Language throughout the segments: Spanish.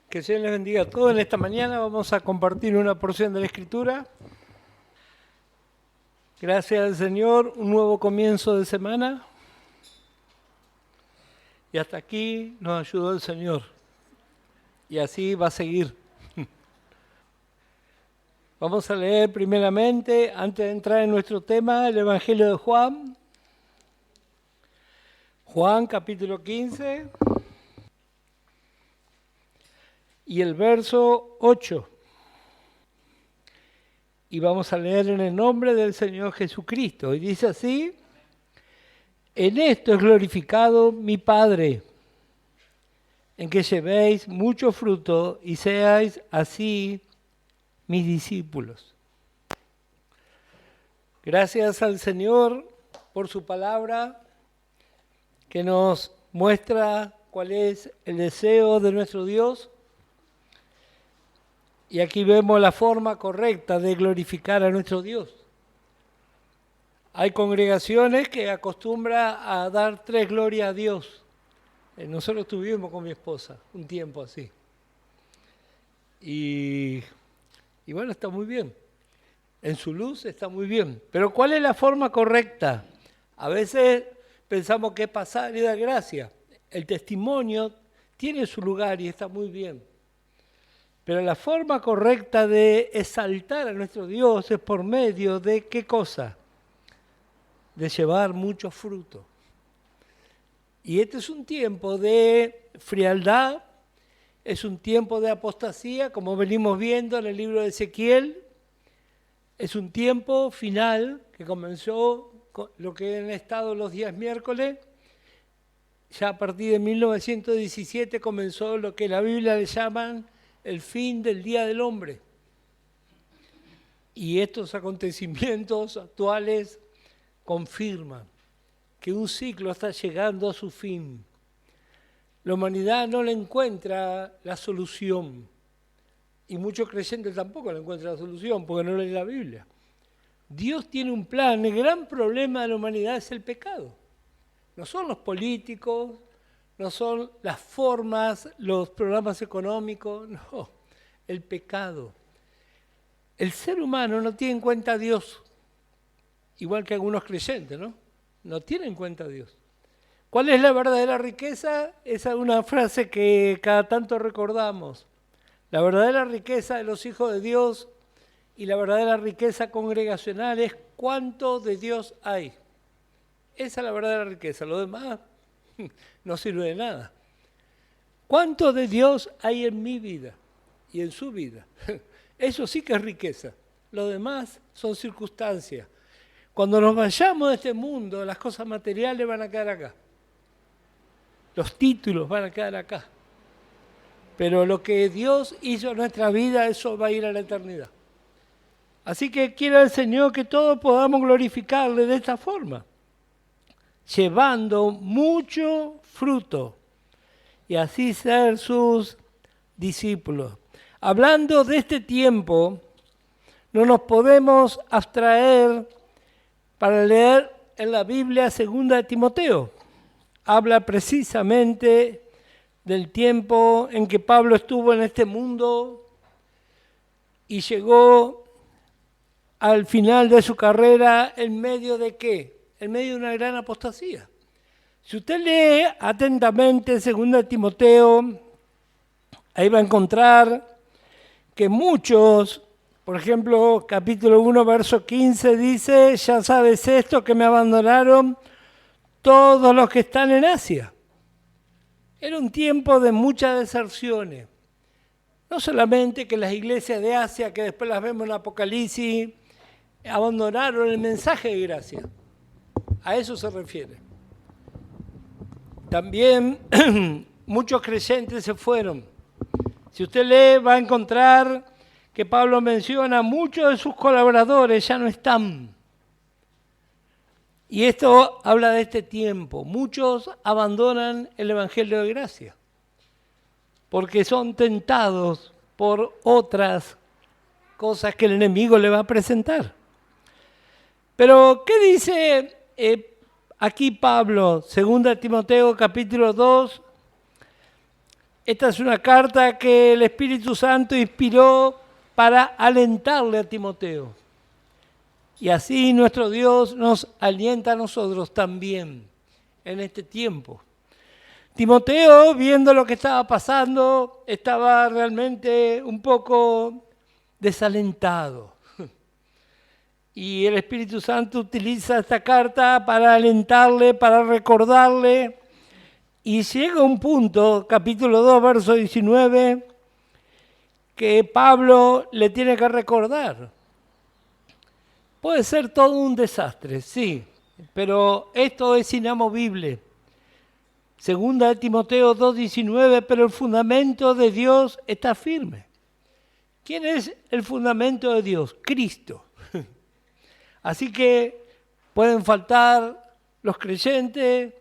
Que el Señor les bendiga a todos. En esta mañana vamos a compartir una porción de la Escritura. Gracias al Señor, un nuevo comienzo de semana. Y hasta aquí nos ayudó el Señor. Y así va a seguir. Vamos a leer primeramente, antes de entrar en nuestro tema, el Evangelio de Juan. Juan capítulo 15 y el verso 8. Y vamos a leer en el nombre del Señor Jesucristo. Y dice así: en esto es glorificado mi Padre, en que llevéis mucho fruto y seáis así mis discípulos. Gracias al Señor por su palabra que nos muestra cuál es el deseo de nuestro Dios. Y aquí vemos la forma correcta de glorificar a nuestro Dios. Hay congregaciones que acostumbran a dar 3 glorias a Dios. Nosotros estuvimos con mi esposa un tiempo así. Y bueno, está muy bien. En su luz está muy bien. Pero ¿cuál es la forma correcta? A veces pensamos que es pasar y dar gracia. El testimonio tiene su lugar y está muy bien. Pero la forma correcta de exaltar a nuestro Dios es por medio de ¿qué cosa? De llevar mucho fruto. Y este es un tiempo de frialdad, es un tiempo de apostasía, como venimos viendo en el libro de Ezequiel. Es un tiempo final que comenzó con lo que han estado los días miércoles. Ya a partir de 1917 comenzó lo que la Biblia le llaman el fin del Día del Hombre. Y estos acontecimientos actuales confirman que un ciclo está llegando a su fin. La humanidad no le encuentra la solución. Y muchos creyentes tampoco le encuentran la solución porque no leen la Biblia. Dios tiene un plan. El gran problema de la humanidad es el pecado. No son los políticos, no son las formas, los programas económicos, no, el pecado. El ser humano no tiene en cuenta a Dios, igual que algunos creyentes, ¿no? No tienen en cuenta a Dios. ¿Cuál es la verdadera riqueza? Esa es una frase que cada tanto recordamos. La verdadera riqueza de los hijos de Dios y la verdadera riqueza congregacional es cuánto de Dios hay. Esa es la verdadera riqueza, lo demás no sirve de nada. ¿Cuánto de Dios hay en mi vida y en su vida? Eso sí que es riqueza. Lo demás son circunstancias. Cuando nos vayamos de este mundo, las cosas materiales van a quedar acá. Los títulos van a quedar acá. Pero lo que Dios hizo en nuestra vida, eso va a ir a la eternidad. Así que quiera el Señor que todos podamos glorificarle de esta forma, llevando mucho fruto y así ser sus discípulos. Hablando de este tiempo, no nos podemos abstraer para leer en la Biblia 2 Timoteo. Habla precisamente del tiempo en que Pablo estuvo en este mundo y llegó al final de su carrera en medio de ¿qué? En medio de una gran apostasía. Si usted lee atentamente 2 Timoteo, ahí va a encontrar que muchos, por ejemplo, capítulo 1, verso 15, dice: ya sabes esto, que me abandonaron todos los que están en Asia. Era un tiempo de muchas deserciones. No solamente que las iglesias de Asia, que después las vemos en Apocalipsis, abandonaron el mensaje de gracia. A eso se refiere. También muchos creyentes se fueron. Si usted lee, va a encontrar que Pablo menciona muchos de sus colaboradores ya no están. Y esto habla de este tiempo. Muchos abandonan el Evangelio de gracia porque son tentados por otras cosas que el enemigo le va a presentar. Pero, ¿qué dice aquí Pablo? 2 Timoteo capítulo 2, Esta es una carta que el Espíritu Santo inspiró para alentarle a Timoteo. Y así nuestro Dios nos alienta a nosotros también en este tiempo. Timoteo, viendo lo que estaba pasando, estaba realmente un poco desalentado. Y el Espíritu Santo utiliza esta carta para alentarle, para recordarle. Y llega un punto, capítulo 2, verso 19, que Pablo le tiene que recordar. Puede ser todo un desastre, sí, pero esto es inamovible. Segunda de Timoteo 2:19, pero el fundamento de Dios está firme. ¿Quién es el fundamento de Dios? Cristo. Así que pueden faltar los creyentes,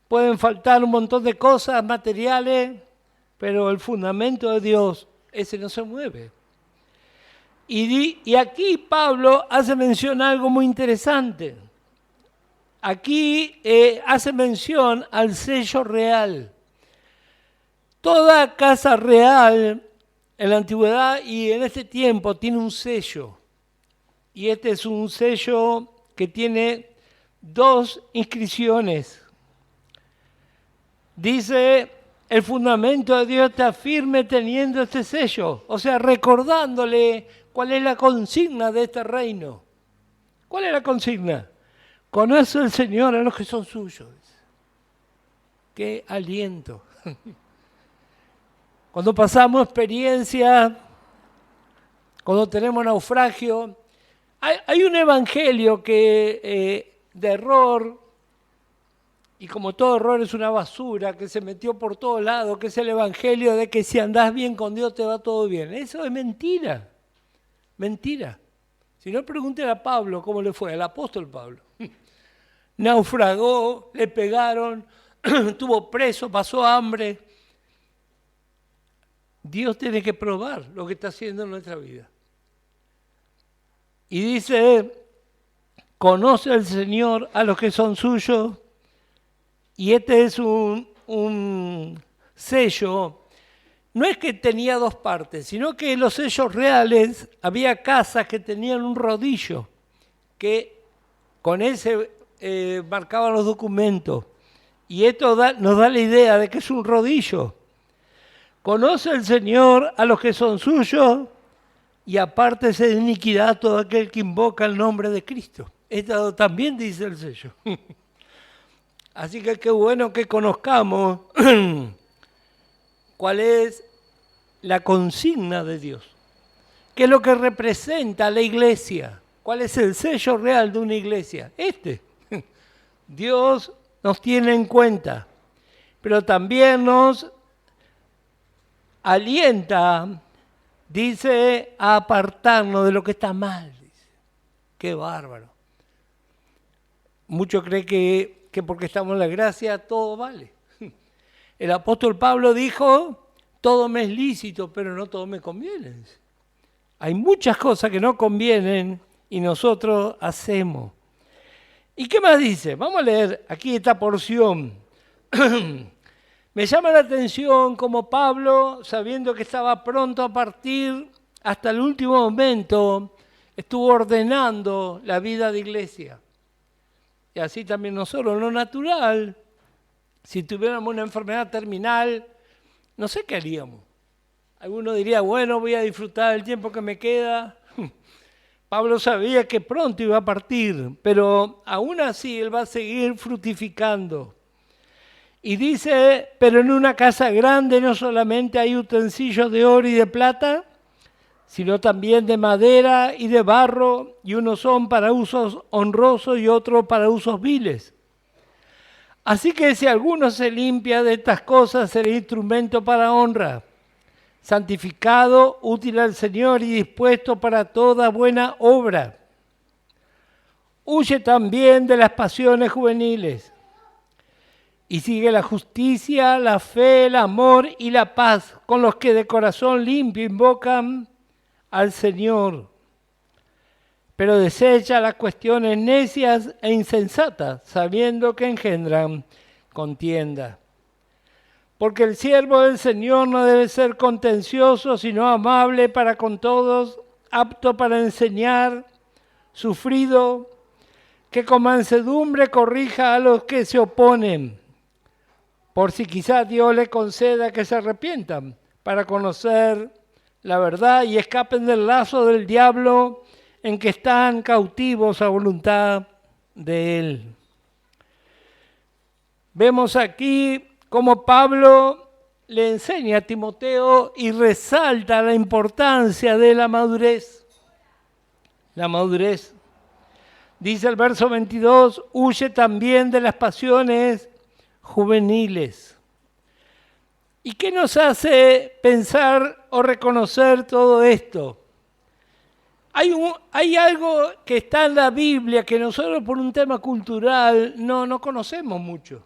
pueden faltar un montón de cosas materiales, pero el fundamento de Dios, ese no se mueve. Y aquí Pablo hace mención a algo muy interesante. Aquí hace mención al sello real. Toda casa real en la antigüedad y en este tiempo tiene un sello. Y este es un sello que tiene 2 inscripciones. Dice, el fundamento de Dios está firme teniendo este sello. O sea, recordándole cuál es la consigna de este reino. ¿Cuál es la consigna? Conoce el Señor a los que son suyos. ¡Qué aliento! Cuando pasamos experiencia, cuando tenemos naufragio, hay un evangelio que de error, y como todo error es una basura que se metió por todos lados, que es el evangelio de que si andás bien con Dios te va todo bien. Eso es mentira, mentira. Si no, pregúntele a Pablo cómo le fue, al apóstol Pablo. Naufragó, le pegaron, estuvo preso, pasó hambre. Dios tiene que probar lo que está haciendo en nuestra vida. Y dice, conoce el Señor a los que son suyos. Y este es un sello. No es que tenía 2 partes, sino que en los sellos reales había casas que tenían un rodillo, que con ese marcaban los documentos. Y esto nos da la idea de que es un rodillo. Conoce el Señor a los que son suyos y apártese de iniquidad todo aquel que invoca el nombre de Cristo. Esto también dice el sello. Así que qué bueno que conozcamos cuál es la consigna de Dios. ¿Qué es lo que representa la iglesia? ¿Cuál es el sello real de una iglesia? Dios nos tiene en cuenta, pero también nos alienta, dice, a apartarnos de lo que está mal. Dice. Qué bárbaro. Muchos creen que porque estamos en la gracia todo vale. El apóstol Pablo dijo, todo me es lícito, pero no todo me conviene. Hay muchas cosas que no convienen y nosotros hacemos. ¿Y qué más dice? Vamos a leer aquí esta porción. Me llama la atención como Pablo, sabiendo que estaba pronto a partir, hasta el último momento, estuvo ordenando la vida de iglesia. Y así también nosotros, lo natural, si tuviéramos una enfermedad terminal, no sé qué haríamos. Alguno diría, bueno, voy a disfrutar el tiempo que me queda. Pablo sabía que pronto iba a partir, pero aún así él va a seguir frutificando. Y dice, pero en una casa grande no solamente hay utensilios de oro y de plata, sino también de madera y de barro, y unos son para usos honrosos y otros para usos viles. Así que si alguno se limpia de estas cosas, será instrumento para honra, santificado, útil al Señor y dispuesto para toda buena obra. Huye también de las pasiones juveniles y sigue la justicia, la fe, el amor y la paz con los que de corazón limpio invocan al Señor. Pero desecha las cuestiones necias e insensatas, sabiendo que engendran contienda. Porque el siervo del Señor no debe ser contencioso, sino amable para con todos, apto para enseñar, sufrido, que con mansedumbre corrija a los que se oponen, por si quizás Dios le conceda que se arrepientan, para conocer la verdad y escapen del lazo del diablo en que están cautivos a voluntad de Él. Vemos aquí cómo Pablo le enseña a Timoteo y resalta la importancia de la madurez. La madurez. Dice el verso 22, huye también de las pasiones juveniles. ¿Y qué nos hace pensar o reconocer todo esto? Hay algo que está en la Biblia que nosotros por un tema cultural no conocemos mucho.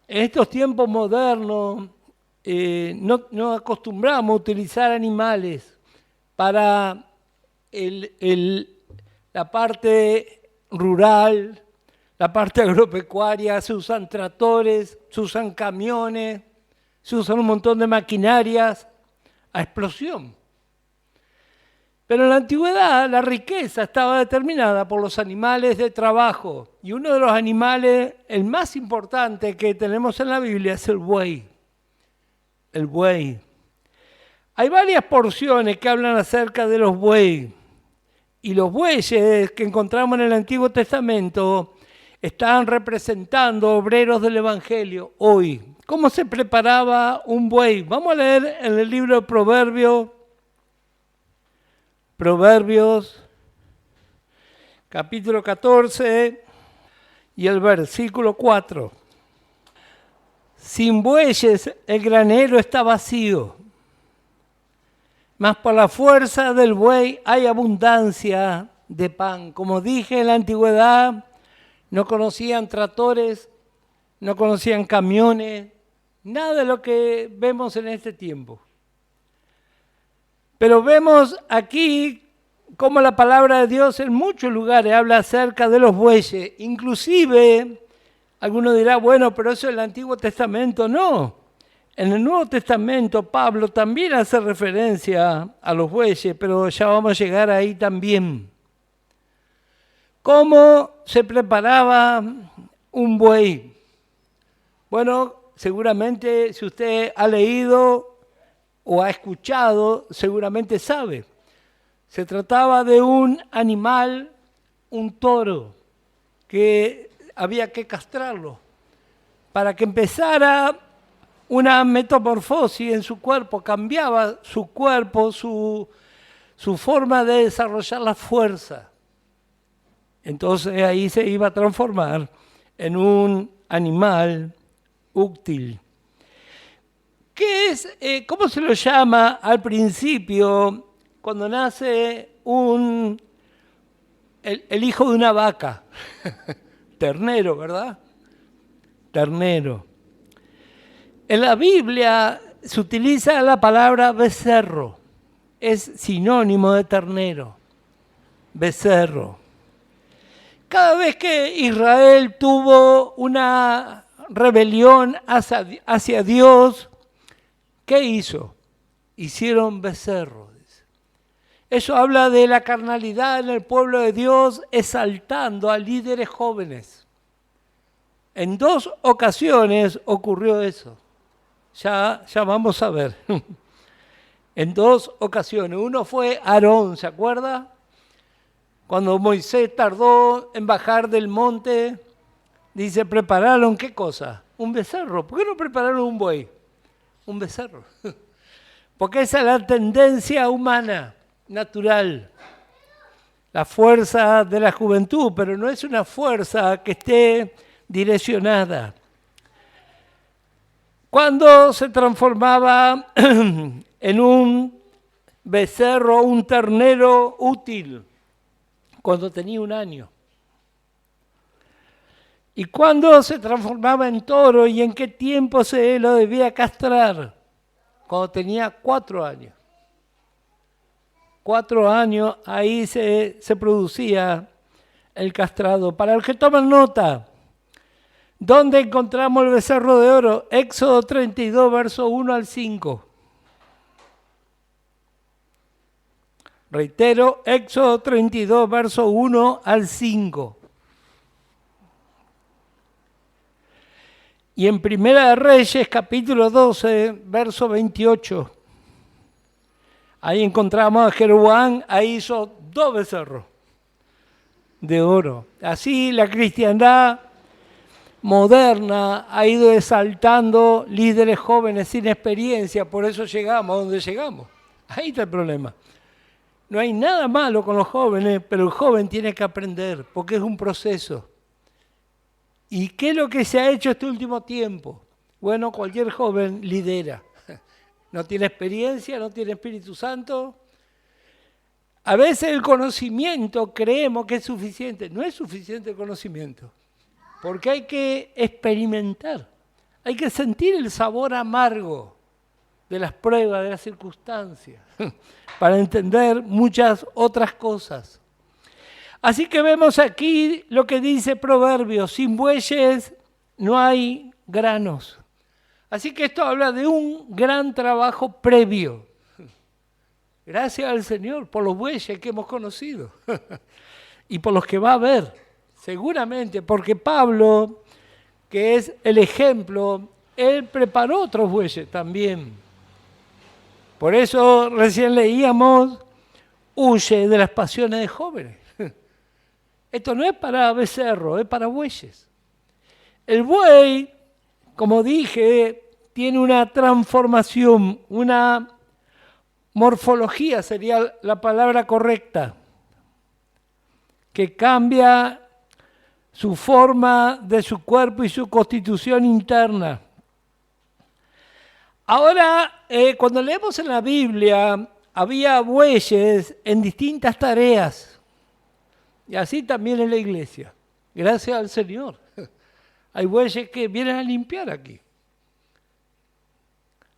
En estos tiempos modernos no acostumbramos a utilizar animales para la parte rural, la parte agropecuaria. Se usan tractores, se usan camiones, se usan un montón de maquinarias a explosión. Pero en la antigüedad la riqueza estaba determinada por los animales de trabajo. Y uno de los animales, el más importante que tenemos en la Biblia, es el buey. El buey. Hay varias porciones que hablan acerca de los bueyes. Y los bueyes que encontramos en el Antiguo Testamento están representando obreros del Evangelio hoy. ¿Cómo se preparaba un buey? Vamos a leer en el libro de Proverbios, capítulo 14 y el versículo 4. Sin bueyes el granero está vacío, mas por la fuerza del buey hay abundancia de pan. Como dije, en la antigüedad no conocían tractores, no conocían camiones, nada de lo que vemos en este tiempo. Pero vemos aquí cómo la palabra de Dios en muchos lugares habla acerca de los bueyes. Inclusive, alguno dirá, bueno, pero eso en el Antiguo Testamento no. En el Nuevo Testamento Pablo también hace referencia a los bueyes, pero ya vamos a llegar ahí también. ¿Cómo se preparaba un buey? Bueno, seguramente si usted ha leído o ha escuchado, seguramente sabe. Se trataba de un animal, un toro, que había que castrarlo para que empezara una metamorfosis en su cuerpo, cambiaba su cuerpo, su forma de desarrollar la fuerza. Entonces ahí se iba a transformar en un animal útil. ¿Qué es, cómo se lo llama al principio cuando nace el hijo de una vaca? Ternero, ¿verdad? Ternero. En la Biblia se utiliza la palabra becerro. Es sinónimo de ternero. Becerro. Cada vez que Israel tuvo una rebelión hacia Dios, ¿qué hizo? Hicieron becerros. Eso habla de la carnalidad en el pueblo de Dios, exaltando a líderes jóvenes. En 2 ocasiones ocurrió eso. Ya vamos a ver. En 2 ocasiones. Uno fue Aarón, ¿se acuerda? Cuando Moisés tardó en bajar del monte, dice, ¿prepararon qué cosa? Un becerro. ¿Por qué no prepararon un buey? Un becerro. Porque esa es la tendencia humana, natural. La fuerza de la juventud, pero no es una fuerza que esté direccionada. Cuando se transformaba en un becerro, un ternero útil, cuando tenía 1 año. ¿Y cuándo se transformaba en toro y en qué tiempo se lo debía castrar? Cuando tenía 4 años. 4 años, ahí se producía el castrado. Para los que toman nota, ¿Dónde encontramos el becerro de oro? Éxodo 32, verso 1 al 5. Reitero, Éxodo 32, verso 1 al 5. Y en Primera de Reyes, capítulo 12, verso 28. Ahí encontramos a Jeroboam, ahí hizo 2 becerros de oro. Así la cristiandad moderna ha ido exaltando líderes jóvenes sin experiencia, por eso llegamos a donde llegamos. Ahí está el problema. No hay nada malo con los jóvenes, pero el joven tiene que aprender, porque es un proceso. ¿Y qué es lo que se ha hecho este último tiempo? Bueno, cualquier joven lidera. No tiene experiencia, no tiene Espíritu Santo. A veces el conocimiento creemos que es suficiente. No es suficiente el conocimiento, porque hay que experimentar. Hay que sentir el sabor amargo de las pruebas, de las circunstancias, para entender muchas otras cosas. Así que vemos aquí lo que dice Proverbios: sin bueyes no hay granos. Así que esto habla de un gran trabajo previo. Gracias al Señor por los bueyes que hemos conocido y por los que va a haber, seguramente, porque Pablo, que es el ejemplo, él preparó otros bueyes también. Por eso recién leíamos: huye de las pasiones de jóvenes. Esto no es para becerro, es para bueyes. El buey, como dije, tiene una transformación, una morfología sería la palabra correcta, que cambia su forma de su cuerpo y su constitución interna. Ahora, cuando leemos en la Biblia, había bueyes en distintas tareas. Y así también en la iglesia. Gracias al Señor. Hay bueyes que vienen a limpiar aquí.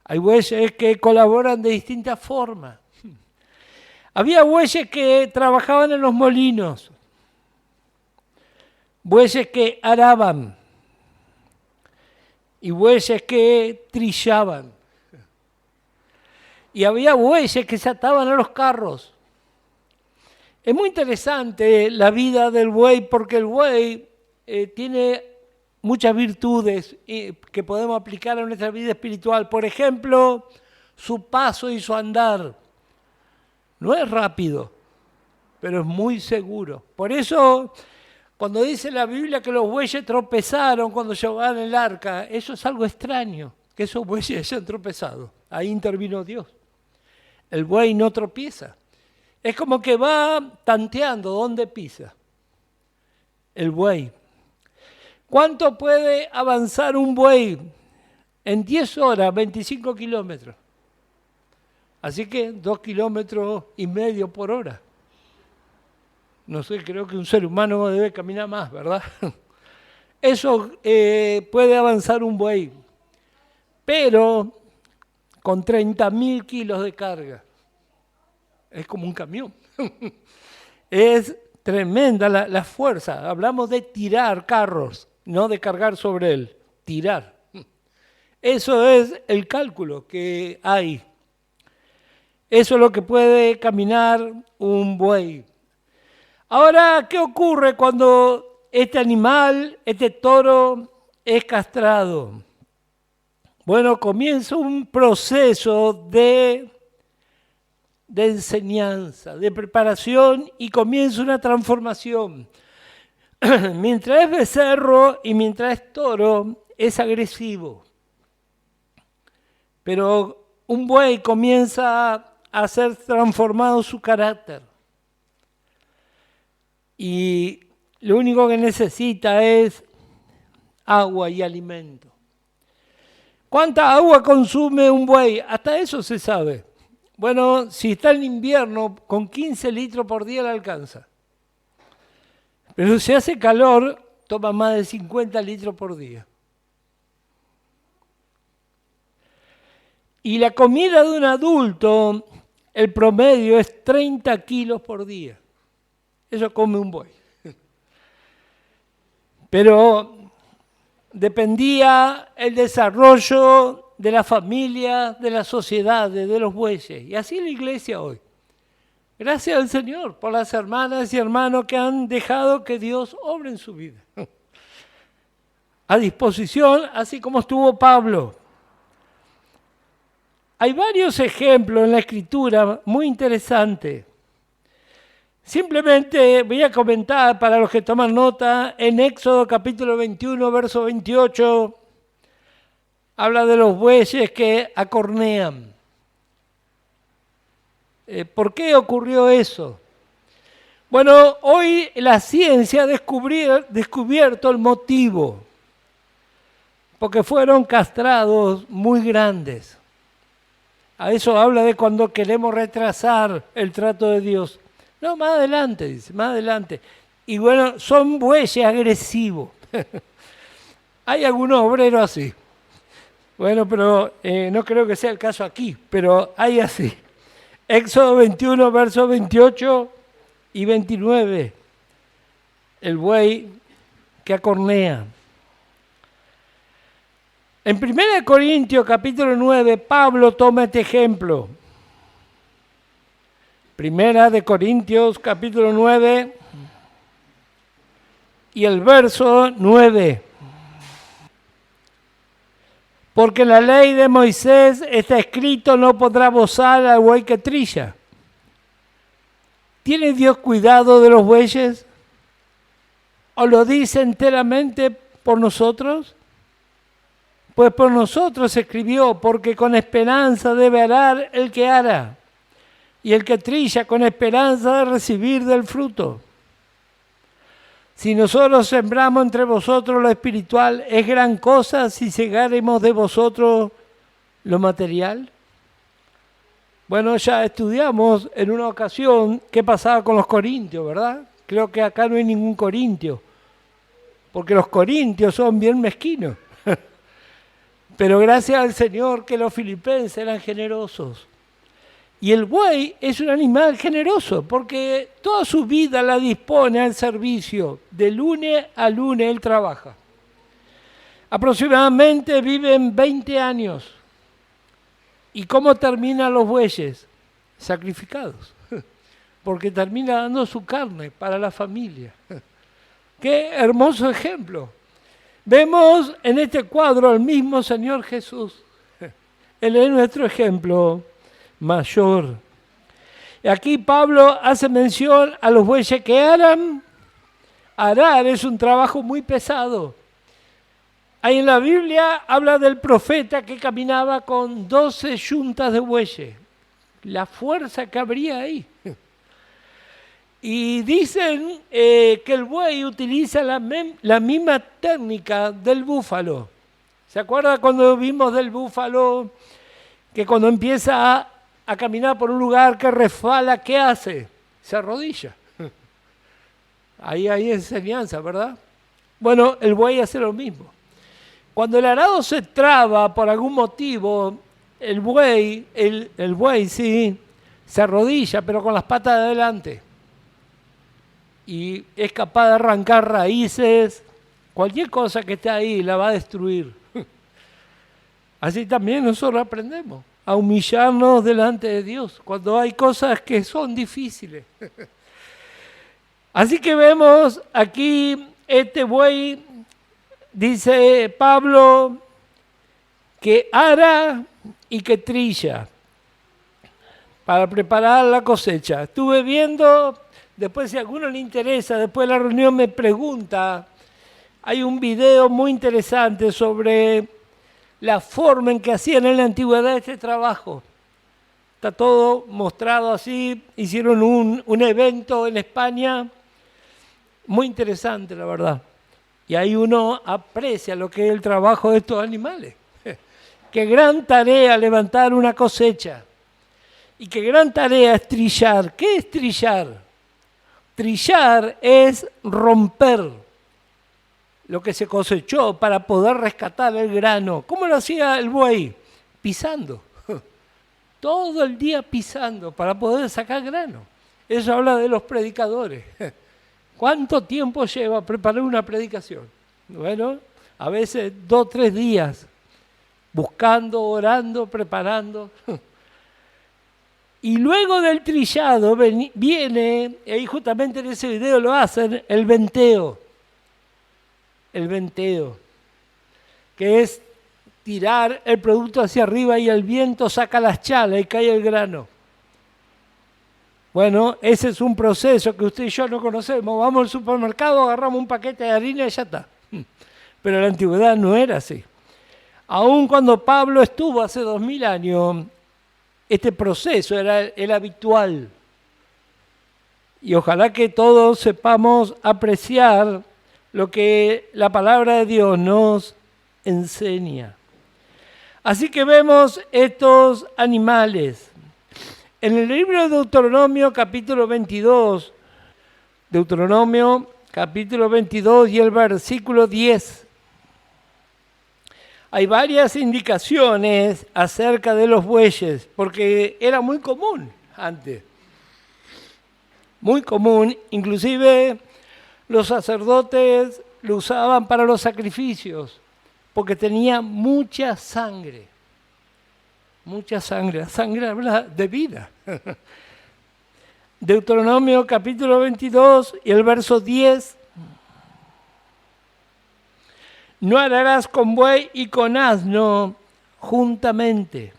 Hay bueyes que colaboran de distintas formas. Había bueyes que trabajaban en los molinos. Bueyes que araban. Y bueyes que trillaban. Y había bueyes que se ataban a los carros. Es muy interesante la vida del buey, porque el buey tiene muchas virtudes que podemos aplicar a nuestra vida espiritual. Por ejemplo, su paso y su andar. No es rápido, pero es muy seguro. Por eso, cuando dice la Biblia que los bueyes tropezaron cuando llevaban el arca, eso es algo extraño, que esos bueyes hayan tropezado. Ahí intervino Dios. El buey no tropieza. Es como que va tanteando dónde pisa el buey. ¿Cuánto puede avanzar un buey? En 10 horas, 25 kilómetros. Así que 2,5 kilómetros por hora. No sé, creo que un ser humano debe caminar más, ¿verdad? Eso puede avanzar un buey, pero con 30.000 kilos de carga. Es como un camión. Es tremenda la fuerza. Hablamos de tirar carros, no de cargar sobre él, tirar. Eso es el cálculo que hay. Eso es lo que puede caminar un buey. Ahora, ¿qué ocurre cuando este animal, este toro, es castrado? Bueno, comienza un proceso de enseñanza, de preparación, y comienza una transformación. Mientras es becerro y mientras es toro, es agresivo. Pero un buey comienza a ser transformado su carácter. Y lo único que necesita es agua y alimento. ¿Cuánta agua consume un buey? Hasta eso se sabe. Bueno, si está en invierno, con 15 litros por día le alcanza. Pero si hace calor, toma más de 50 litros por día. Y la comida de un adulto, el promedio es 30 kilos por día. Eso come un buey. Pero dependía el desarrollo de la familia, de la sociedad, de los bueyes. Y así la iglesia hoy. Gracias al Señor por las hermanas y hermanos que han dejado que Dios obre en su vida. A disposición, así como estuvo Pablo. Hay varios ejemplos en la Escritura muy interesantes. Simplemente voy a comentar para los que toman nota, en Éxodo capítulo 21, verso 28, habla de los bueyes que acornean. ¿Por qué ocurrió eso? Bueno, hoy la ciencia ha descubierto el motivo, porque fueron castrados muy grandes. A eso habla de cuando queremos retrasar el trato de Dios. No, más adelante, dice, más adelante. Y bueno, son bueyes agresivos. Hay algunos obreros así. Bueno, pero no creo que sea el caso aquí, pero hay así. Éxodo 21, versos 28 y 29. El buey que acornea. En 1 Corintios capítulo 9, Pablo toma este ejemplo. 1 Corintios capítulo 9 y el verso 9. Porque en la ley de Moisés está escrito: no podrá bozar al buey que trilla. ¿Tiene Dios cuidado de los bueyes? ¿O lo dice enteramente por nosotros? Pues por nosotros se escribió, porque con esperanza debe arar el que ara, y el que trilla con esperanza de recibir del fruto. Si nosotros sembramos entre vosotros lo espiritual, ¿es gran cosa si segáremos de vosotros lo material? Bueno, ya estudiamos en una ocasión qué pasaba con los corintios, ¿verdad? Creo que acá no hay ningún corintio, porque los corintios son bien mezquinos. Pero gracias al Señor que los filipenses eran generosos. Y el buey es un animal generoso, porque toda su vida la dispone al servicio. De lunes a lunes él trabaja. Aproximadamente viven 20 años. ¿Y cómo terminan los bueyes? Sacrificados. Porque termina dando su carne para la familia. ¡Qué hermoso ejemplo! Vemos en este cuadro al mismo Señor Jesús. Él es nuestro ejemplo mayor. Y aquí Pablo hace mención a los bueyes que aran. Arar es un trabajo muy pesado. Ahí en la Biblia habla del profeta que caminaba con 12 yuntas de bueyes. La fuerza que habría ahí. Y dicen que el buey utiliza la misma técnica del búfalo. ¿Se acuerda cuando vimos del búfalo que cuando empieza a caminar por un lugar que resbala, ¿qué hace? Se arrodilla. Ahí hay enseñanza, ¿verdad? Bueno, el buey hace lo mismo. Cuando el arado se traba por algún motivo, el buey sí, se arrodilla, pero con las patas de adelante. Y es capaz de arrancar raíces, cualquier cosa que esté ahí la va a destruir. Así también nosotros aprendemos a humillarnos delante de Dios cuando hay cosas que son difíciles. Así que vemos aquí este buey, dice Pablo, que ara y que trilla para preparar la cosecha. Estuve viendo, después si a alguno le interesa, después de la reunión me pregunta, hay un video muy interesante sobre la forma en que hacían en la antigüedad este trabajo. Está todo mostrado así, hicieron un evento en España, muy interesante la verdad. Y ahí uno aprecia lo que es el trabajo de estos animales. Qué gran tarea levantar una cosecha. Y qué gran tarea es trillar. ¿Qué es trillar? Trillar es romper lo que se cosechó para poder rescatar el grano. ¿Cómo lo hacía el buey? Pisando. Todo el día pisando para poder sacar grano. Eso habla de los predicadores. ¿Cuánto tiempo lleva preparar una predicación? Bueno, a veces 2 o 3 días, buscando, orando, preparando. Y luego del trillado viene, y ahí justamente en ese video lo hacen, el venteo. El venteo, que es tirar el producto hacia arriba y el viento saca las chalas y cae el grano. Bueno, ese es un proceso que usted y yo no conocemos. Vamos al supermercado, agarramos un paquete de harina y ya está. Pero en la antigüedad no era así. Aun cuando Pablo estuvo hace 2000 años, este proceso era el habitual. Y ojalá que todos sepamos apreciar lo que la palabra de Dios nos enseña. Así que vemos estos animales. En el libro de Deuteronomio capítulo 22, Deuteronomio capítulo 22 y el versículo 10, hay varias indicaciones acerca de los bueyes, porque era muy común antes. Muy común, inclusive los sacerdotes lo usaban para los sacrificios, porque tenía mucha sangre. Mucha sangre. La sangre habla de vida. Deuteronomio capítulo 22 y el verso 10. No ararás con buey y con asno juntamente.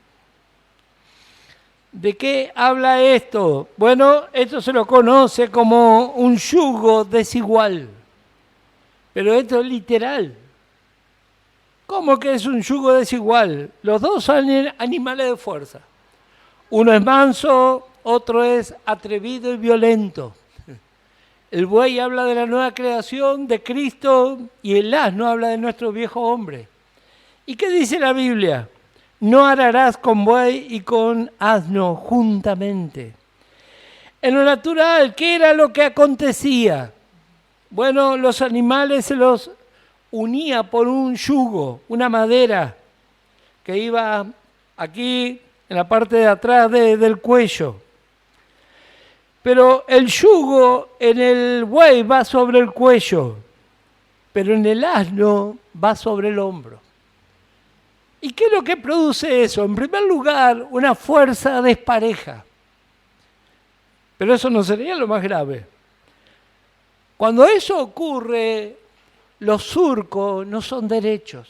¿De qué habla esto? Bueno, esto se lo conoce como un yugo desigual. Pero esto es literal. ¿Cómo que es un yugo desigual? Los dos son animales de fuerza. Uno es manso, otro es atrevido y violento. El buey habla de la nueva creación de Cristo y el asno habla de nuestro viejo hombre. ¿Y qué dice la Biblia? No ararás con buey y con asno juntamente. En lo natural, ¿qué era lo que acontecía? Bueno, los animales se los unía por un yugo, una madera que iba aquí en la parte de atrás del cuello. Pero el yugo en el buey va sobre el cuello, pero en el asno va sobre el hombro. ¿Y qué es lo que produce eso? En primer lugar, una fuerza despareja. Pero eso no sería lo más grave. Cuando eso ocurre, los surcos no son derechos.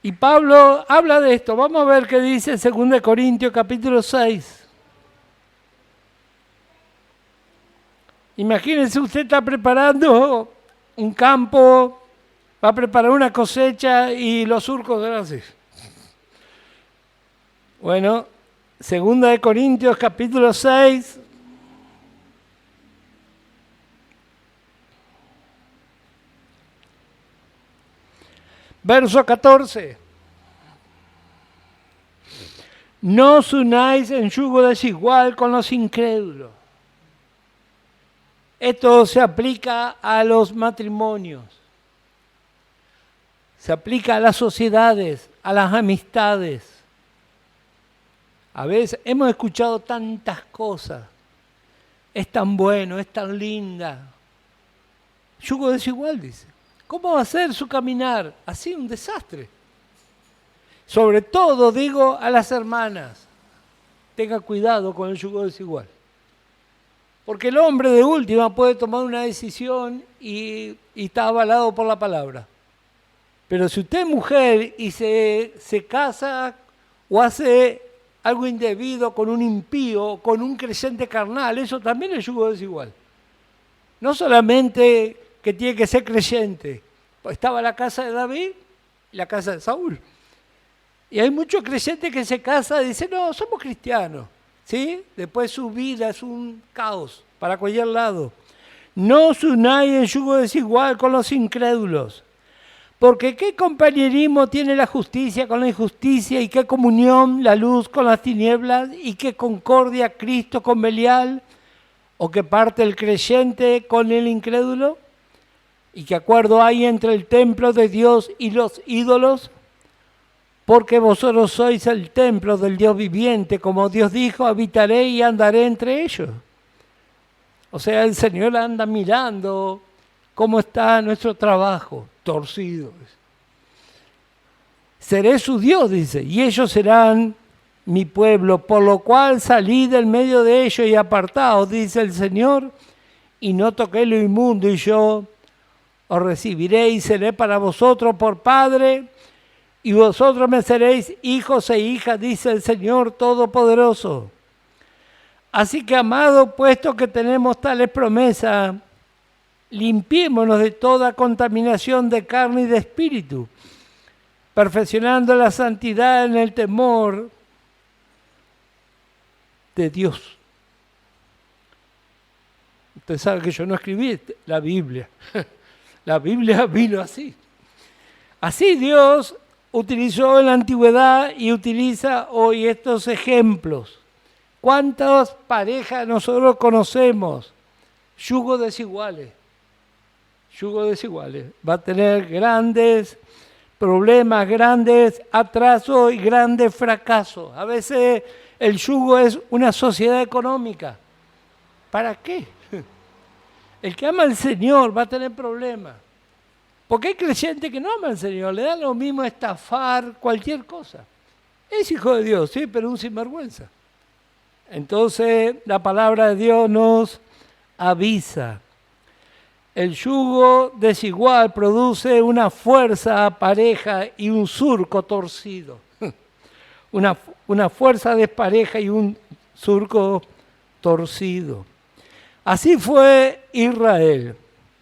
Y Pablo habla de esto. Vamos a ver qué dice en 2 Corintios capítulo 6. Imagínense, usted está preparando un campo, va a preparar una cosecha y los surcos eran así. Bueno, 2 Corintios capítulo 6. Verso 14. No os unáis en yugo desigual con los incrédulos. Esto se aplica a los matrimonios, se aplica a las sociedades, a las amistades. A veces hemos escuchado tantas cosas, es tan bueno, es tan linda. Yugo desigual, dice. ¿Cómo va a ser su caminar? Así, un desastre. Sobre todo, digo, a las hermanas, tenga cuidado con el yugo desigual. Porque el hombre de última puede tomar una decisión y está avalado por la palabra. Pero si usted es mujer y se casa o hace algo indebido con un impío, con un creyente carnal, eso también es yugo desigual. No solamente que tiene que ser creyente. Estaba la casa de David y la casa de Saúl. Y hay muchos creyentes que se casan y dicen, no, somos cristianos. ¿Sí? Después su vida es un caos para cualquier lado. No os unáis en yugo desigual con los incrédulos. Porque ¿qué compañerismo tiene la justicia con la injusticia? ¿Y qué comunión la luz con las tinieblas? ¿Y qué concordia Cristo con Belial? ¿O qué parte el creyente con el incrédulo? ¿Y qué acuerdo hay entre el templo de Dios y los ídolos? Porque vosotros sois el templo del Dios viviente, como Dios dijo, habitaré y andaré entre ellos. O sea, el Señor anda mirando ¿Cómo está nuestro trabajo? Torcido. Seré su Dios, dice, y ellos serán mi pueblo, por lo cual salí del medio de ellos y apartaos, dice el Señor, y no toqué lo inmundo, y yo os recibiré y seré para vosotros por Padre, y vosotros me seréis hijos e hijas, dice el Señor Todopoderoso. Así que, amado, puesto que tenemos tales promesas, limpiémonos de toda contaminación de carne y de espíritu, perfeccionando la santidad en el temor de Dios. Usted sabe que yo no escribí la Biblia. La Biblia vino así. Así Dios utilizó en la antigüedad y utiliza hoy estos ejemplos. ¿Cuántas parejas nosotros conocemos? Yugos desiguales. Yugos desiguales. Va a tener grandes problemas, grandes atrasos y grandes fracasos. A veces el yugo es una sociedad económica. ¿Para qué? El que ama al Señor va a tener problemas. Porque hay creyentes que no aman al Señor, le dan lo mismo estafar cualquier cosa. Es hijo de Dios, sí, pero un sinvergüenza. Entonces la palabra de Dios nos avisa. El yugo desigual produce una fuerza pareja y un surco torcido. Una fuerza despareja y un surco torcido. Así fue Israel.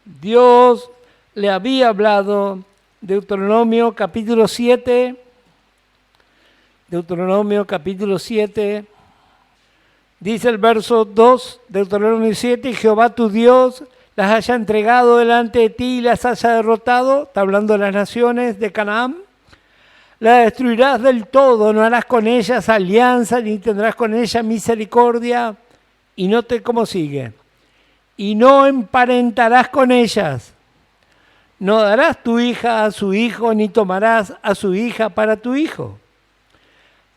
Dios le había hablado, Deuteronomio capítulo 7, dice el verso 2, Deuteronomio 7, y Jehová tu Dios las haya entregado delante de ti y las haya derrotado, está hablando de las naciones de Canaán, la destruirás del todo, no harás con ellas alianza, ni tendrás con ellas misericordia, y note cómo sigue, y no emparentarás con ellas, no darás tu hija a su hijo, ni tomarás a su hija para tu hijo,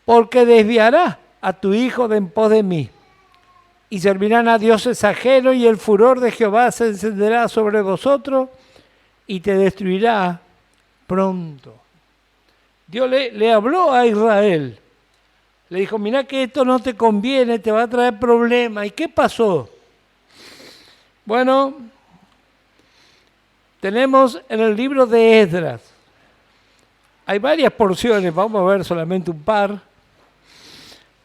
porque desviarás a tu hijo de en pos de mí, y servirán a dioses ajenos, y el furor de Jehová se encenderá sobre vosotros, y te destruirá pronto. Dios le habló a Israel, le dijo, mirá que esto no te conviene, te va a traer problemas. ¿Y qué pasó? Bueno, tenemos en el libro de Esdras, hay varias porciones, vamos a ver solamente un par.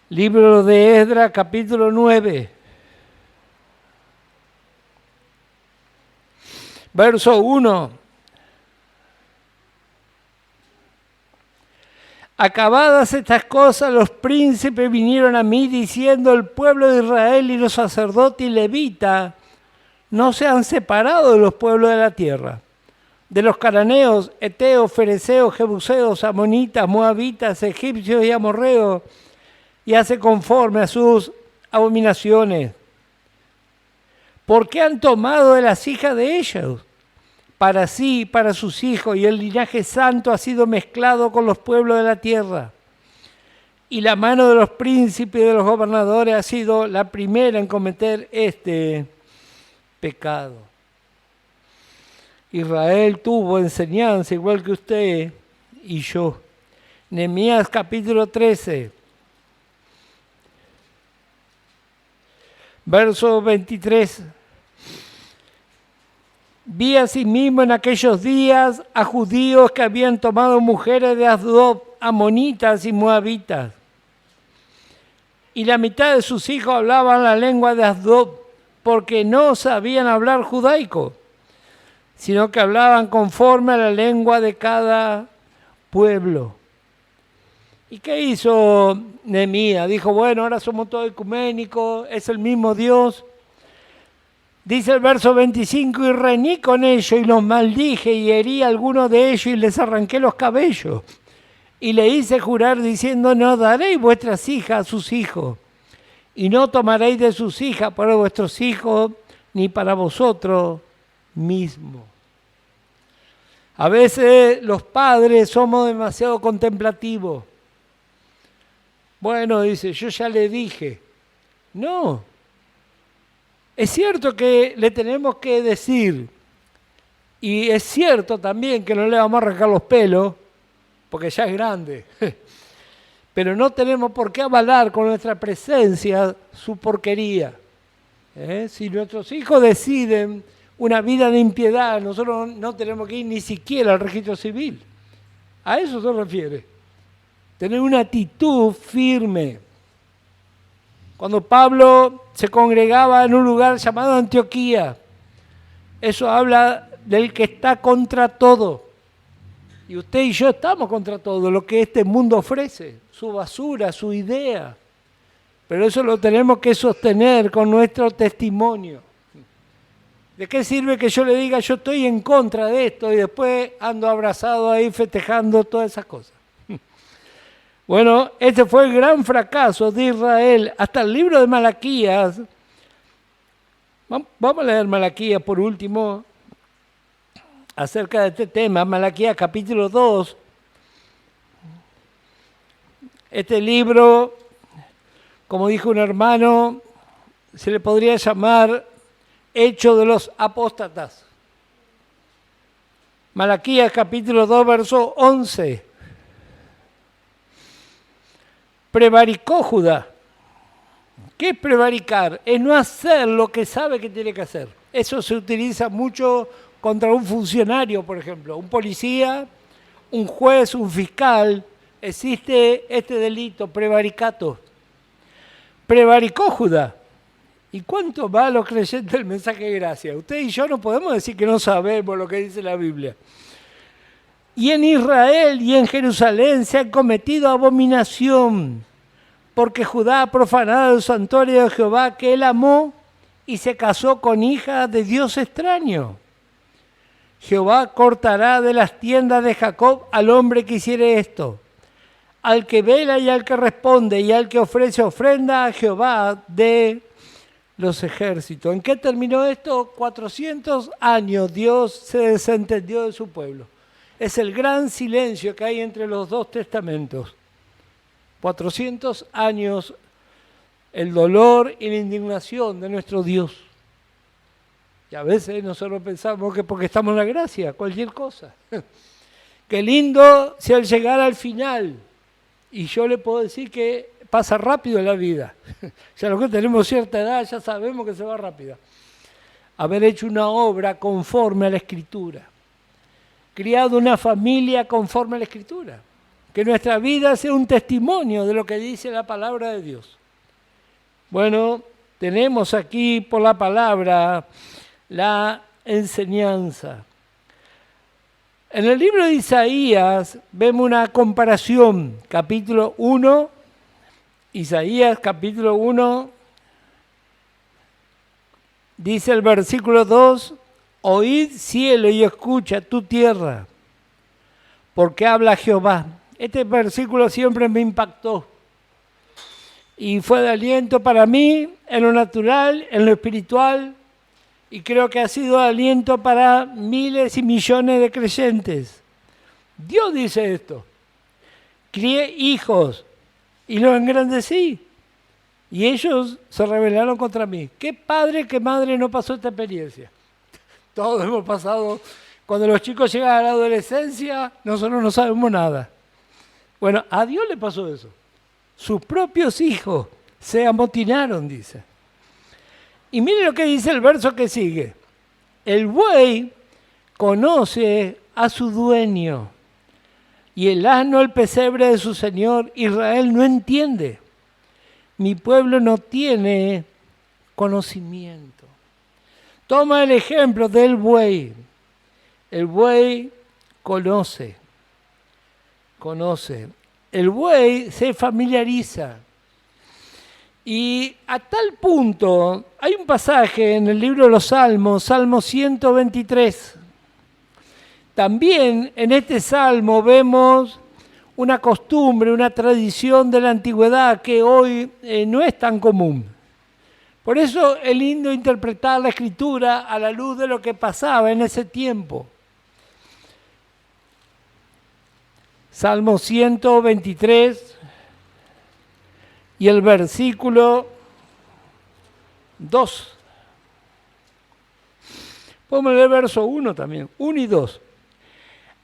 Libro de Esdras, capítulo 9, verso 1. Acabadas estas cosas, los príncipes vinieron a mí diciendo, el pueblo de Israel y los sacerdotes y levitas no se han separado de los pueblos de la tierra, de los cananeos, heteos, fereceos, jebuseos, amonitas, moabitas, egipcios y amorreos, y hace conforme a sus abominaciones. ¿Por qué han tomado de las hijas de ellos? Para sí y para sus hijos, y el linaje santo ha sido mezclado con los pueblos de la tierra. Y la mano de los príncipes y de los gobernadores ha sido la primera en cometer este pecado. Israel tuvo enseñanza igual que usted y yo. Nehemías capítulo 13, verso 23. Vi asimismo en aquellos días a judíos que habían tomado mujeres de Asdod, amonitas y moabitas. Y la mitad de sus hijos hablaban la lengua de Asdod, porque no sabían hablar judaico, sino que hablaban conforme a la lengua de cada pueblo. ¿Y qué hizo Nehemías? Dijo, bueno, ahora somos todos ecuménicos, es el mismo Dios. Dice el verso 25, y reñí con ellos y los maldije y herí a algunos de ellos y les arranqué los cabellos. Y le hice jurar diciendo, no daréis vuestras hijas a sus hijos, y no tomaréis de sus hijas para vuestros hijos, ni para vosotros mismos. A veces los padres somos demasiado contemplativos. Bueno, dice, yo ya le dije. No. Es cierto que le tenemos que decir, Y es cierto también que no le vamos a arrancar los pelos, porque ya es grande. Pero no tenemos por qué avalar con nuestra presencia su porquería. Si nuestros hijos deciden una vida de impiedad, nosotros no tenemos que ir ni siquiera al registro civil. A eso se refiere. Tener una actitud firme. Cuando Pablo se congregaba en un lugar llamado Antioquía, eso habla del que está contra todo. Y usted y yo estamos contra todo lo que este mundo ofrece, su basura, su idea. Pero eso lo tenemos que sostener con nuestro testimonio. ¿De qué sirve que yo le diga yo estoy en contra de esto y después ando abrazado ahí festejando todas esas cosas? Bueno, este fue el gran fracaso de Israel. Hasta el libro de Malaquías. Vamos a leer Malaquías por último acerca de este tema. Malaquías capítulo 2. Este libro, como dijo un hermano, se le podría llamar Hecho de los Apóstatas. Malaquías capítulo 2, verso 11. Prevaricó Judá. ¿Qué es prevaricar? Es no hacer lo que sabe que tiene que hacer. Eso se utiliza mucho contra un funcionario, por ejemplo, un policía, un juez, un fiscal. Existe este delito, prevaricato. Prevaricó Judá. ¿Y cuánto va a los creyentes el mensaje de gracia? Usted y yo no podemos decir que no sabemos lo que dice la Biblia. Y en Israel y en Jerusalén se ha cometido abominación, porque Judá ha profanado el santuario de Jehová que él amó y se casó con hija de Dios extraño. Jehová cortará de las tiendas de Jacob al hombre que hiciere esto, al que vela y al que responde y al que ofrece ofrenda a Jehová de los ejércitos. ¿En qué terminó esto? 400 años Dios se desentendió de su pueblo. Es el gran silencio que hay entre los dos testamentos. 400 años el dolor y la indignación de nuestro Dios. Y a veces nosotros pensamos que porque estamos en la gracia, cualquier cosa. Qué lindo si al llegar al final, y yo le puedo decir que pasa rápido la vida. Ya los que tenemos cierta edad ya sabemos que se va rápida. Haber hecho una obra conforme a la Escritura. Criado una familia conforme a la Escritura. Que nuestra vida sea un testimonio de lo que dice la palabra de Dios. Bueno, tenemos aquí por la palabra la enseñanza. En el libro de Isaías vemos una comparación, capítulo 1, Isaías capítulo 1, dice el versículo 2, oíd cielo y escucha tu tierra, porque habla Jehová. Este versículo siempre me impactó y fue de aliento para mí en lo natural, en lo espiritual, y creo que ha sido de aliento para miles y millones de creyentes. Dios dice esto: crié hijos y los engrandecí, y ellos se rebelaron contra mí. ¿Qué padre, qué madre no pasó esta experiencia? Todos hemos pasado. Cuando los chicos llegan a la adolescencia, nosotros no sabemos nada. Bueno, a Dios le pasó eso. Sus propios hijos se amotinaron, dice. Y mire lo que dice el verso que sigue. El buey conoce a su dueño, y el asno el pesebre de su señor. Israel no entiende. Mi pueblo no tiene conocimiento. Toma el ejemplo del buey. El buey conoce. El buey se familiariza. Y a tal punto, hay un pasaje en el libro de los Salmos, Salmo 123. También en este salmo vemos una costumbre, una tradición de la antigüedad que hoy no es tan común. Por eso es lindo interpretar la Escritura a la luz de lo que pasaba en ese tiempo. Salmo 123 y el versículo 2. Podemos leer verso 1 también, 1 y 2.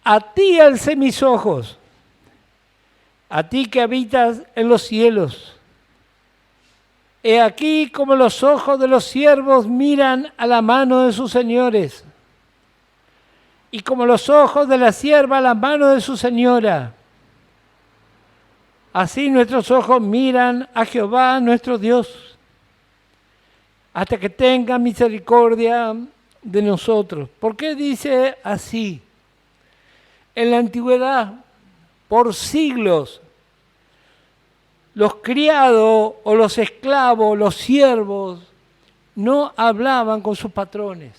A ti alcé mis ojos, a ti que habitas en los cielos. He aquí como los ojos de los siervos miran a la mano de sus señores, y como los ojos de la sierva a la mano de su señora. Así nuestros ojos miran a Jehová nuestro Dios, hasta que tenga misericordia de nosotros. ¿Por qué dice así? En la antigüedad, por siglos, los criados o los esclavos, los siervos, no hablaban con sus patrones.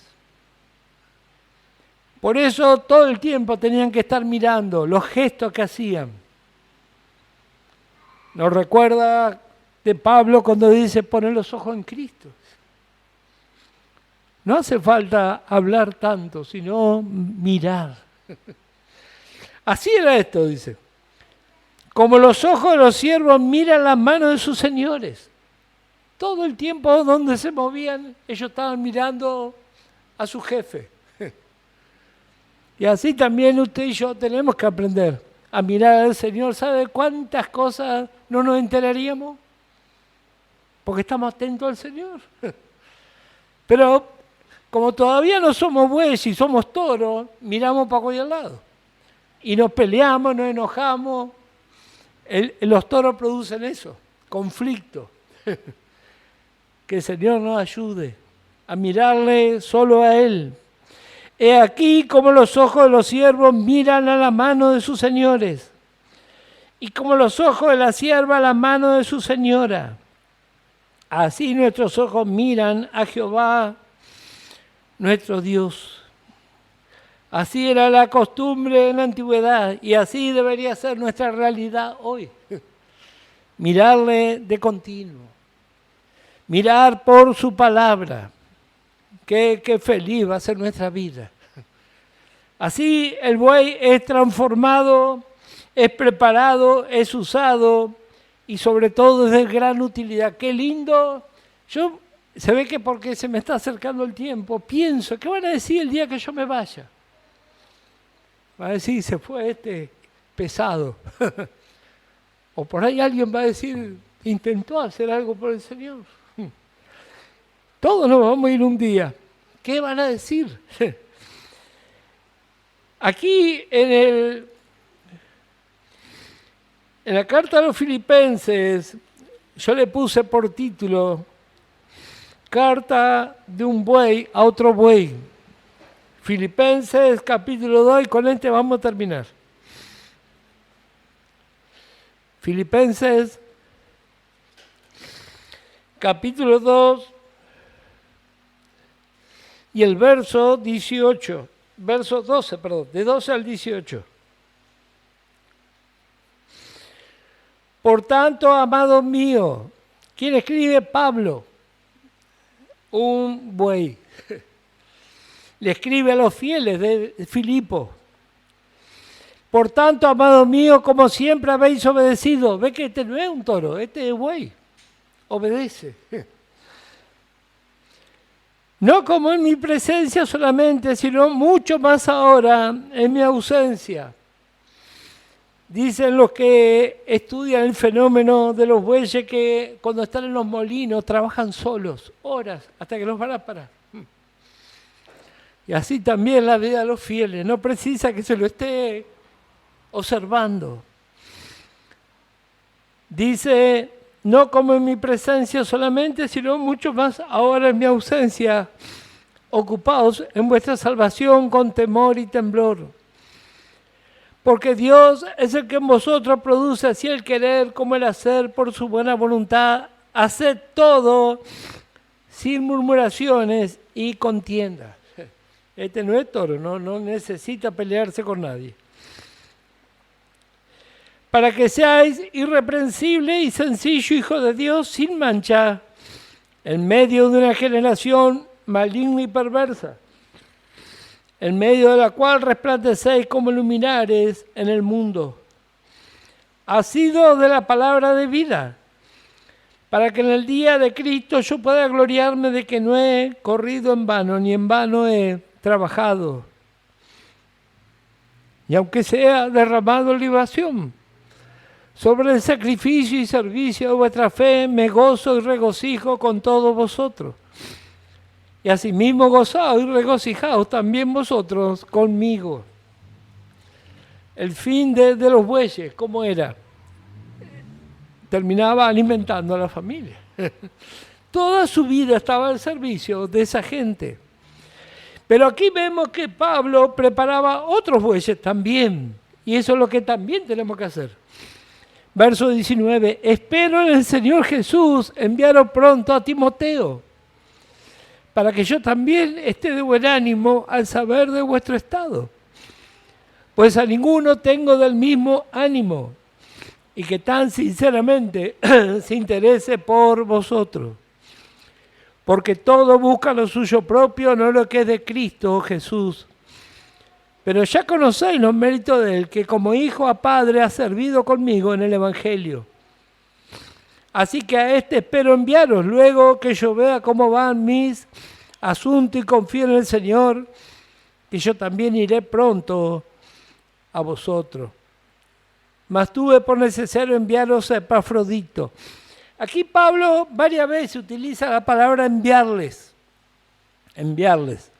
Por eso todo el tiempo tenían que estar mirando los gestos que hacían. Nos recuerda de Pablo cuando dice poner los ojos en Cristo. No hace falta hablar tanto, sino mirar. Así era esto, dice. Como los ojos de los siervos miran las manos de sus señores. Todo el tiempo donde se movían, ellos estaban mirando a su jefe. Y así también usted y yo tenemos que aprender a mirar al Señor. ¿Sabe cuántas cosas no nos enteraríamos? Porque estamos atentos al Señor. Pero como todavía no somos bueyes y somos toros, miramos para cualquier lado. Y nos peleamos, nos enojamos. Los toros producen eso, conflicto. Que el Señor nos ayude a mirarle solo a Él. He aquí como los ojos de los siervos miran a la mano de sus señores, y como los ojos de la sierva a la mano de su señora. Así nuestros ojos miran a Jehová, nuestro Dios. Así era la costumbre en la antigüedad, y así debería ser nuestra realidad hoy. Mirarle de continuo, mirar por su palabra. Qué feliz va a ser nuestra vida. Así el buey es transformado, es preparado, es usado y sobre todo es de gran utilidad. Qué lindo. Se ve que porque se me está acercando el tiempo, pienso, ¿qué van a decir el día que yo me vaya? Va a decir, se fue este pesado. O por ahí alguien va a decir, intentó hacer algo por el Señor. Todos nos vamos a ir un día. ¿Qué van a decir? Aquí en la carta a los Filipenses, yo le puse por título, Carta de un buey a otro buey. Filipenses capítulo 2, y con este vamos a terminar. Filipenses capítulo 2, y el verso 18, verso 12, perdón, de 12 al 18. Por tanto, amados míos, ¿quién escribe? Pablo, un buey. Le escribe a los fieles de Filipo. Por tanto, amados míos, como siempre habéis obedecido. Ve que este no es un toro, este es buey. Obedece. No como en mi presencia solamente, sino mucho más ahora en mi ausencia. Dicen los que estudian el fenómeno de los bueyes que cuando están en los molinos trabajan solos, horas, hasta que los van a parar. Y así también la vida de los fieles, no precisa que se lo esté observando. Dice, no como en mi presencia solamente, sino mucho más ahora en mi ausencia, ocupados en vuestra salvación con temor y temblor. Porque Dios es el que en vosotros produce así el querer como el hacer por su buena voluntad. Haced todo sin murmuraciones y contiendas. Este no es toro, no necesita pelearse con nadie. Para que seáis irreprensible y sencillo hijo de Dios sin mancha, en medio de una generación maligna y perversa, en medio de la cual resplandecéis como luminares en el mundo. Asido de la palabra de vida, para que en el día de Cristo yo pueda gloriarme de que no he corrido en vano, ni en vano he trabajado, y aunque sea derramado libación, sobre el sacrificio y servicio de vuestra fe me gozo y regocijo con todos vosotros. Y asimismo gozaos y regocijaos también vosotros conmigo. El fin de los bueyes, ¿cómo era? Terminaba alimentando a la familia. Toda su vida estaba al servicio de esa gente. Pero aquí vemos que Pablo preparaba otros bueyes también. Y eso es lo que también tenemos que hacer. Verso 19. Espero en el Señor Jesús enviaros pronto a Timoteo, para que yo también esté de buen ánimo al saber de vuestro estado. Pues a ninguno tengo del mismo ánimo, y que tan sinceramente se interese por vosotros. Porque todo busca lo suyo propio, no lo que es de Cristo Jesús. Pero ya conocéis los méritos de Él, que como hijo a padre ha servido conmigo en el Evangelio. Así que a este espero enviaros, luego que yo vea cómo van mis asuntos y confío en el Señor, que yo también iré pronto a vosotros. Mas tuve por necesario enviaros a Epafrodito. Aquí Pablo varias veces utiliza la palabra enviarles. Enviarles.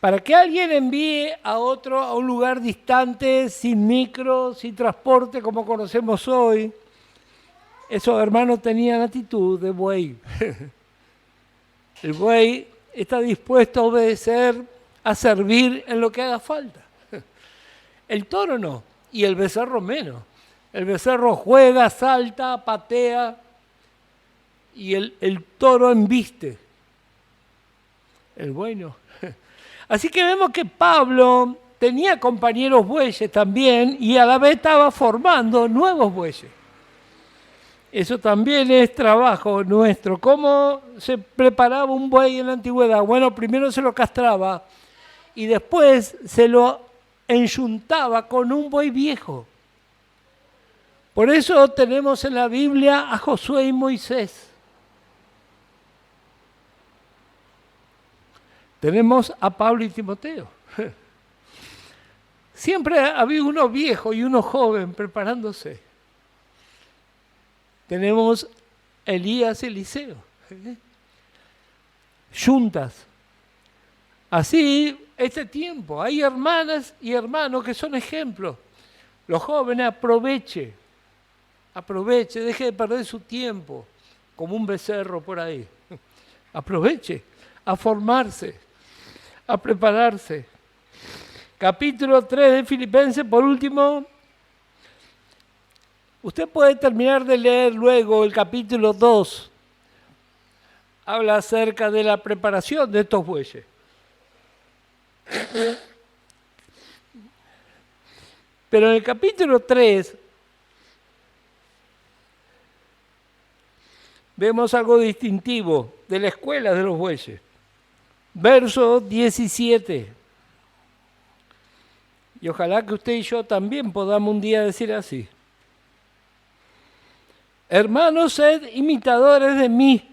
Para que alguien envíe a otro a un lugar distante, sin micro, sin transporte como conocemos hoy, esos hermanos tenían actitud de buey. El buey está dispuesto a obedecer, a servir en lo que haga falta. El toro no, y el becerro menos. El becerro juega, salta, patea, y el toro embiste. El buey no. Así que vemos que Pablo tenía compañeros bueyes también y a la vez estaba formando nuevos bueyes. Eso también es trabajo nuestro. ¿Cómo se preparaba un buey en la antigüedad? Bueno, primero se lo castraba y después se lo enyuntaba con un buey viejo. Por eso tenemos en la Biblia a Josué y Moisés. Tenemos a Pablo y Timoteo. Siempre había uno viejo y uno joven preparándose. Tenemos Elías y Eliseo. Juntas. Así, este tiempo, hay hermanas y hermanos que son ejemplos. Los jóvenes aproveche, deje de perder su tiempo como un becerro por ahí. Aproveche a formarse, a prepararse. Capítulo 3 de Filipenses, por último. Usted puede terminar de leer luego el capítulo 2. Habla acerca de la preparación de estos bueyes. Pero en el capítulo 3 vemos algo distintivo de la escuela de los bueyes. Verso 17. Y ojalá que usted y yo también podamos un día decir así. Hermanos, sed imitadores de mí.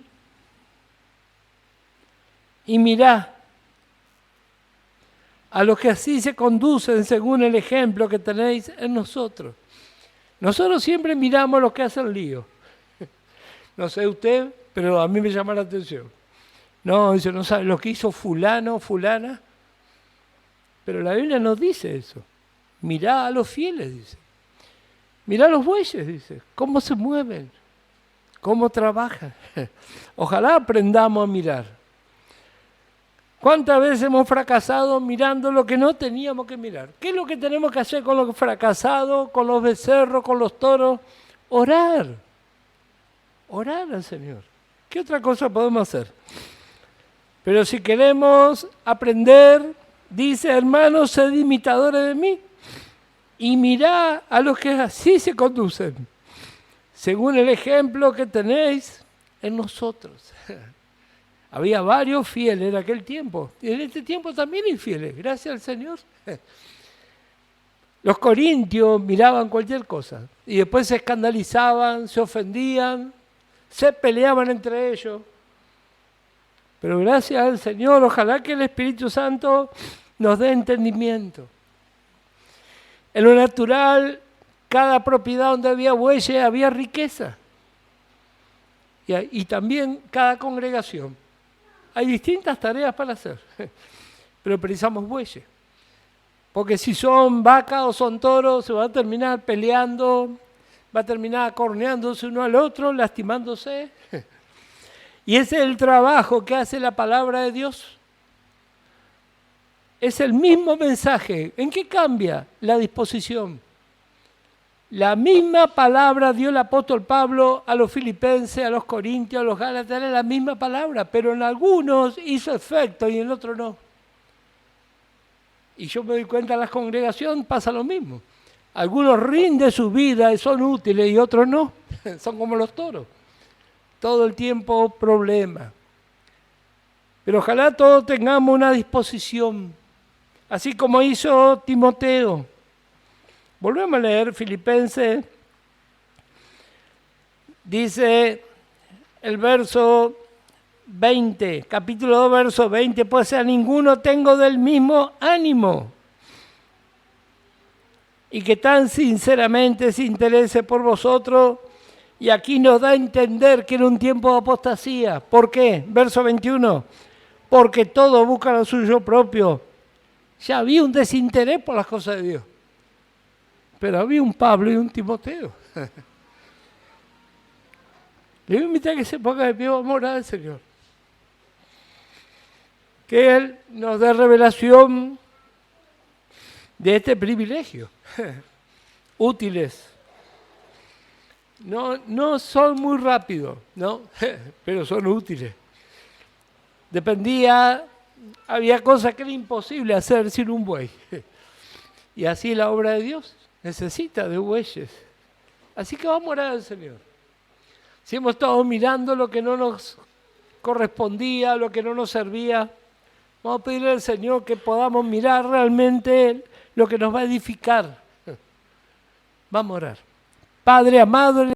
Y mirad a los que así se conducen según el ejemplo que tenéis en nosotros. Nosotros siempre miramos a los que hacen lío. No sé usted, pero a mí me llama la atención. No, dice, no sabe lo que hizo fulano, fulana. Pero la Biblia no dice eso. Mirá a los fieles, dice. Mirá a los bueyes, dice. Cómo se mueven, cómo trabajan. Ojalá aprendamos a mirar. ¿Cuántas veces hemos fracasado mirando lo que no teníamos que mirar? ¿Qué es lo que tenemos que hacer con los fracasados, con los becerros, con los toros? Orar. Orar al Señor. ¿Qué otra cosa podemos hacer? Pero si queremos aprender, dice, hermanos, sed imitadores de mí y mirad a los que así se conducen, según el ejemplo que tenéis en nosotros. Había varios fieles en aquel tiempo, y en este tiempo también hay fieles, gracias al Señor. Los corintios miraban cualquier cosa y después se escandalizaban, se ofendían, se peleaban entre ellos. Pero gracias al Señor, ojalá que el Espíritu Santo nos dé entendimiento. En lo natural, cada propiedad donde había bueyes había riqueza. Y también cada congregación. Hay distintas tareas para hacer, pero precisamos bueyes. Porque si son vacas o son toros, se van a terminar peleando, va a terminar corneándose uno al otro, lastimándose. Y ese es el trabajo que hace la palabra de Dios. Es el mismo mensaje. ¿En qué cambia? La disposición. La misma palabra dio el apóstol Pablo a los filipenses, a los corintios, a los gálatas, era la misma palabra, pero en algunos hizo efecto y en otros no. Y yo me doy cuenta, en la congregación pasa lo mismo. Algunos rinden su vida y son útiles y otros no. Son como los toros. Todo el tiempo problemas. Pero ojalá todos tengamos una disposición, así como hizo Timoteo. Volvemos a leer Filipenses. Dice el verso 20, capítulo 2, verso 20, pues a ninguno tengo del mismo ánimo y que tan sinceramente se interese por vosotros. Y aquí nos da a entender que era un tiempo de apostasía. ¿Por qué? Verso 21, porque todos buscan lo suyo propio. Ya había un desinterés por las cosas de Dios. Pero había un Pablo y un Timoteo. Le voy a invitar a que se ponga de pie, vamos a orar al Señor. Que Él nos dé revelación de este privilegio. Útiles. No son muy rápidos, ¿no? Pero son útiles. Había cosas que era imposible hacer sin un buey. Y así la obra de Dios necesita de bueyes. Así que vamos a orar al Señor. Si hemos estado mirando lo que no nos correspondía, lo que no nos servía, vamos a pedirle al Señor que podamos mirar realmente lo que nos va a edificar. Vamos a orar. Padre amado,